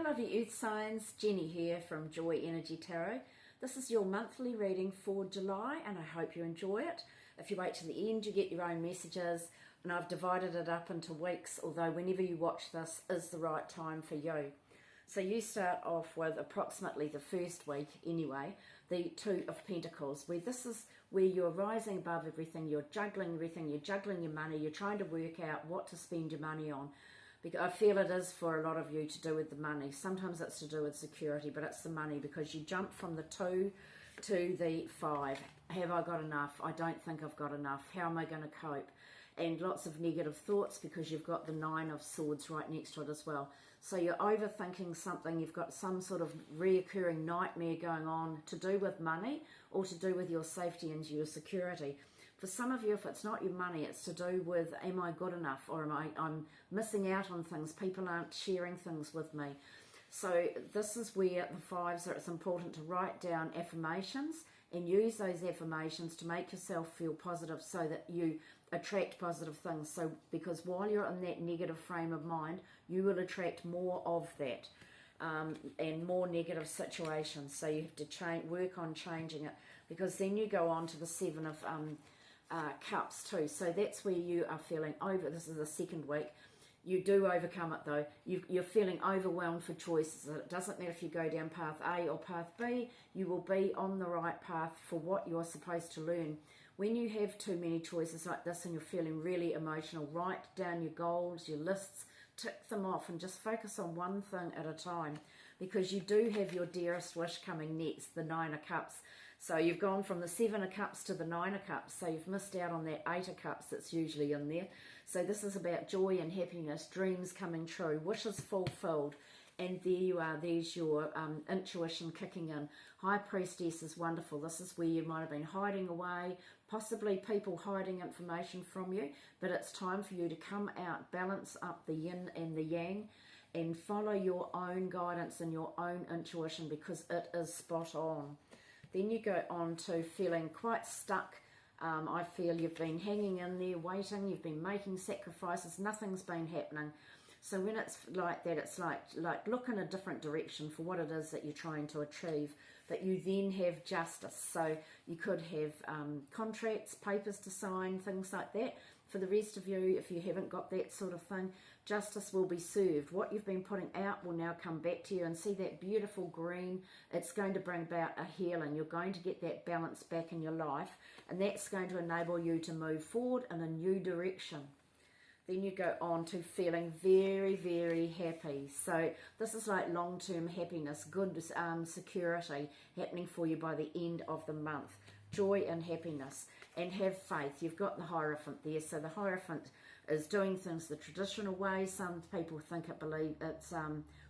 lovely earth signs, Jenny here from Joy Energy Tarot. This is your monthly reading for July and I hope you enjoy it. If you wait till the end you get your own messages, and I've divided it up into weeks, although whenever you watch this is the right time for you. So you start off with approximately the first week anyway, the Two of Pentacles, where this is where you're rising above everything, you're juggling your money, you're trying to work out what to spend your money on. Because I feel it is for a lot of you to do with the money. Sometimes it's to do with security, but it's the money because you jump from the 2 to the 5. Have I got enough? I don't think I've got enough. How am I going to cope? And lots of negative thoughts because you've got the 9 of Swords right next to it as well. So you're overthinking something. You've got some sort of reoccurring nightmare going on to do with money or to do with your safety and your security. For some of you, if it's not your money, it's to do with, am I good enough, or I'm missing out on things, people aren't sharing things with me. So this is where the 5s are, it's important to write down affirmations and use those affirmations to make yourself feel positive so that you attract positive things. So because while you're in that negative frame of mind, you will attract more of that. And more negative situations, so you have to work on changing it, because then you go on to the 7 of Cups too. So that's where you are feeling this is the second week. You do overcome it though. You're feeling overwhelmed for choices. It doesn't matter if you go down path A or path B, you will be on the right path for what you're supposed to learn. When you have too many choices like this and you're feeling really emotional, write down your goals, your lists, tick them off and just focus on one thing at a time, because you do have your dearest wish coming next, the 9 of Cups. So you've gone from the 7 of Cups to the 9 of Cups, so you've missed out on that 8 of Cups that's usually in there. So this is about joy and happiness, dreams coming true, wishes fulfilled. And there you are, there's your intuition kicking in. High Priestess is wonderful. This is where you might have been hiding away, possibly people hiding information from you, but it's time for you to come out, balance up the yin and the yang, and follow your own guidance and your own intuition, because it is spot on. Then you go on to feeling quite stuck. I feel you've been hanging in there, waiting, you've been making sacrifices, nothing's been happening. So when it's like that, it's like look in a different direction for what it is that you're trying to achieve. But you then have justice. So you could have contracts, papers to sign, things like that. For the rest of you, if you haven't got that sort of thing, justice will be served. What you've been putting out will now come back to you, and see that beautiful green. It's going to bring about a healing. You're going to get that balance back in your life, and that's going to enable you to move forward in a new direction. Then you go on to feeling very, very happy. So this is like long-term happiness, good security happening for you by the end of the month. Joy and happiness, and have faith. You've got the Hierophant there. So the Hierophant is doing things the traditional way. Some people believe it's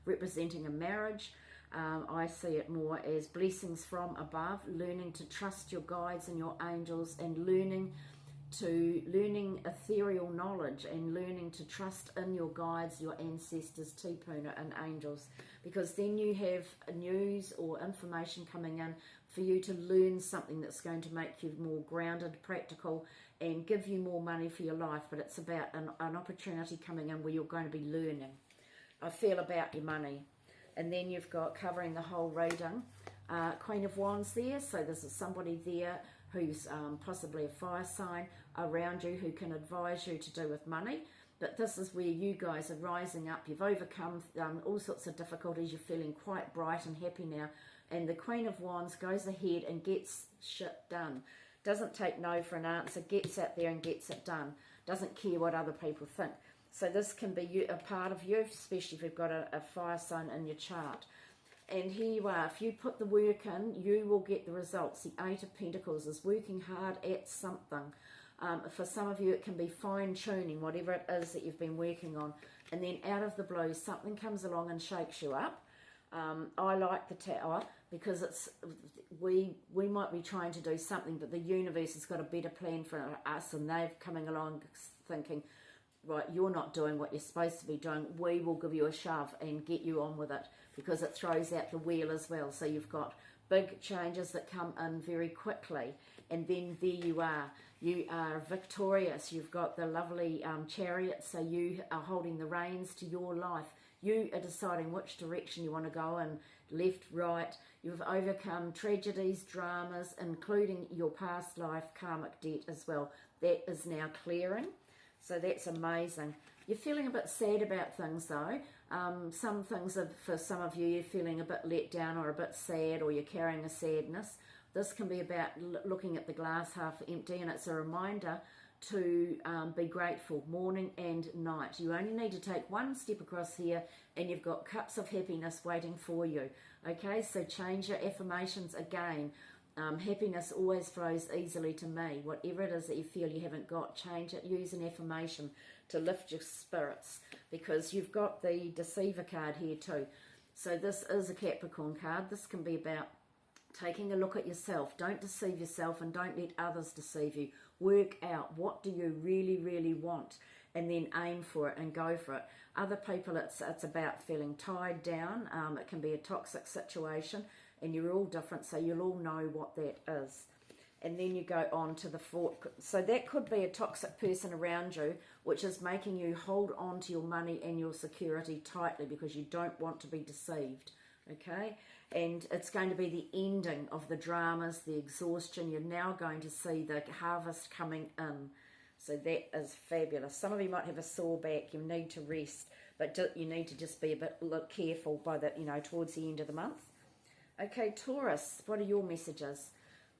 representing a marriage. I see it more as blessings from above, learning to trust your guides and your angels, and learning ethereal knowledge and learning to trust in your guides, your ancestors, Tipuna and angels, because then you have news or information coming in for you to learn something that's going to make you more grounded, practical, and give you more money for your life. But it's about an opportunity coming in where you're going to be learning. I feel about your money. And then you've got, covering the whole reading, Queen of Wands there. So there's somebody there who's possibly a fire sign around you who can advise you to do with money. But this is where you guys are rising up. You've overcome all sorts of difficulties. You're feeling quite bright and happy now. And the Queen of Wands goes ahead and gets shit done. Doesn't take no for an answer. Gets out there and gets it done. Doesn't care what other people think. So this can be a part of you, especially if you've got a fire sign in your chart. And here you are. If you put the work in, you will get the results. The 8 of Pentacles is working hard at something. For some of you, it can be fine-tuning, whatever it is that you've been working on. And then out of the blue, something comes along and shakes you up. I like the Tower because we might be trying to do something, but the universe has got a better plan for us, and they're coming along thinking, right, you're not doing what you're supposed to be doing. We will give you a shove and get you on with it, because it throws out the wheel as well. So you've got big changes that come in very quickly, and then there you are. You are victorious. You've got the lovely Chariot, so you are holding the reins to your life. You are deciding which direction you want to go in, left, right. You've overcome tragedies, dramas, including your past life karmic debt as well. That is now clearing. So that's amazing. You're feeling a bit sad about things though. Some things are, for some of you, you're feeling a bit let down or a bit sad, or you're carrying a sadness. This can be about looking at the glass half empty, and it's a reminder to be grateful morning and night. You only need to take one step across here and you've got cups of happiness waiting for you. Okay, so change your affirmations again. Happiness always flows easily to me. Whatever it is that you feel you haven't got, change it. Use an affirmation to lift your spirits, because you've got the Deceiver card here too. So this is a Capricorn card. This can be about taking a look at yourself. Don't deceive yourself and don't let others deceive you. Work out, what do you really, really want, and then aim for it and go for it. Other people, it's about feeling tied down. It can be a toxic situation, and you're all different, so you'll all know what that is. And then you go on to the fourth. So that could be a toxic person around you, which is making you hold on to your money and your security tightly because you don't want to be deceived. Okay, and it's going to be the ending of the dramas, the exhaustion. You're now going to see the harvest coming in. So that is fabulous. Some of you might have a sore back. You need to rest, but you need to just be a bit careful by the, towards the end of the month. Okay, Taurus, what are your messages?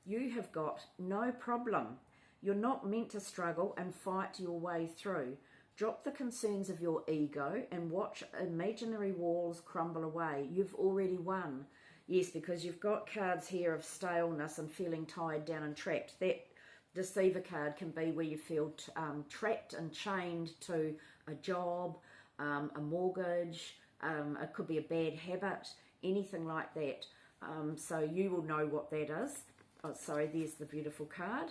You have got no problem. You're not meant to struggle and fight your way through. Drop the concerns of your ego and watch imaginary walls crumble away. You've already won. Yes, because you've got cards here of staleness and feeling tied down and trapped. That Deceiver card can be where you feel trapped and chained to a job, a mortgage, it could be a bad habit, anything like that. So you will know what that is. Oh, sorry, there's the beautiful card.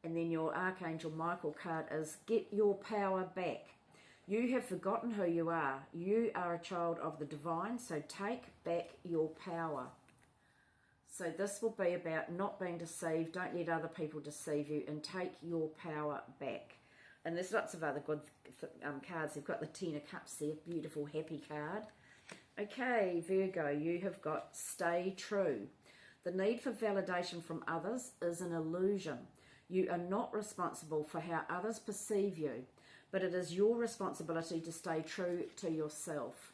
And then your Archangel Michael card is get your power back. You have forgotten who you are. You are a child of the divine, so take back your power. So this will be about not being deceived. Don't let other people deceive you, and take your power back. And there's lots of other good cards. You've got the Ten of Cups there, beautiful happy card. Okay, Virgo, you have got stay true. The need for validation from others is an illusion. You are not responsible for how others perceive you, but it is your responsibility to stay true to yourself.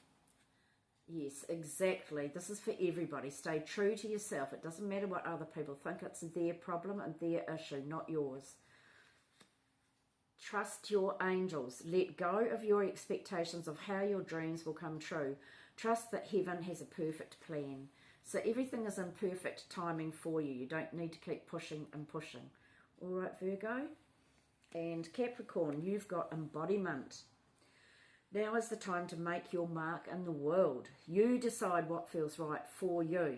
Yes, exactly. This is for everybody. Stay true to yourself. It doesn't matter what other people think. It's their problem and their issue, not yours. Trust your angels. Let go of your expectations of how your dreams will come true. Trust that heaven has a perfect plan. So everything is in perfect timing for you. You don't need to keep pushing and pushing. All right, Virgo. And Capricorn, you've got embodiment. Now is the time to make your mark in the world. You decide what feels right for you.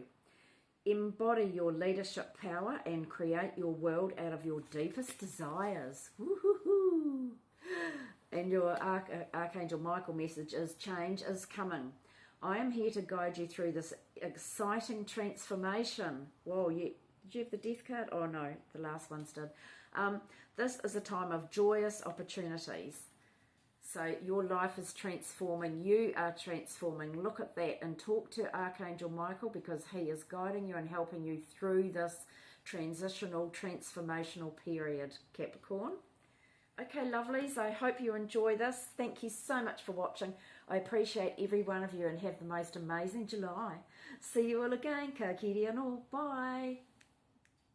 Embody your leadership power and create your world out of your deepest desires. Woo-hoo-hoo. And your Archangel Michael message is change is coming. I am here to guide you through this exciting transformation. Whoa, did you have the Death card? Oh no, the last one's did. This is a time of joyous opportunities. So your life is transforming. You are transforming. Look at that and talk to Archangel Michael, because he is guiding you and helping you through this transitional, transformational period, Capricorn. Okay, lovelies, I hope you enjoy this. Thank you so much for watching. I appreciate every one of you, and have the most amazing July. See you all again. Ka kiri anō. Bye.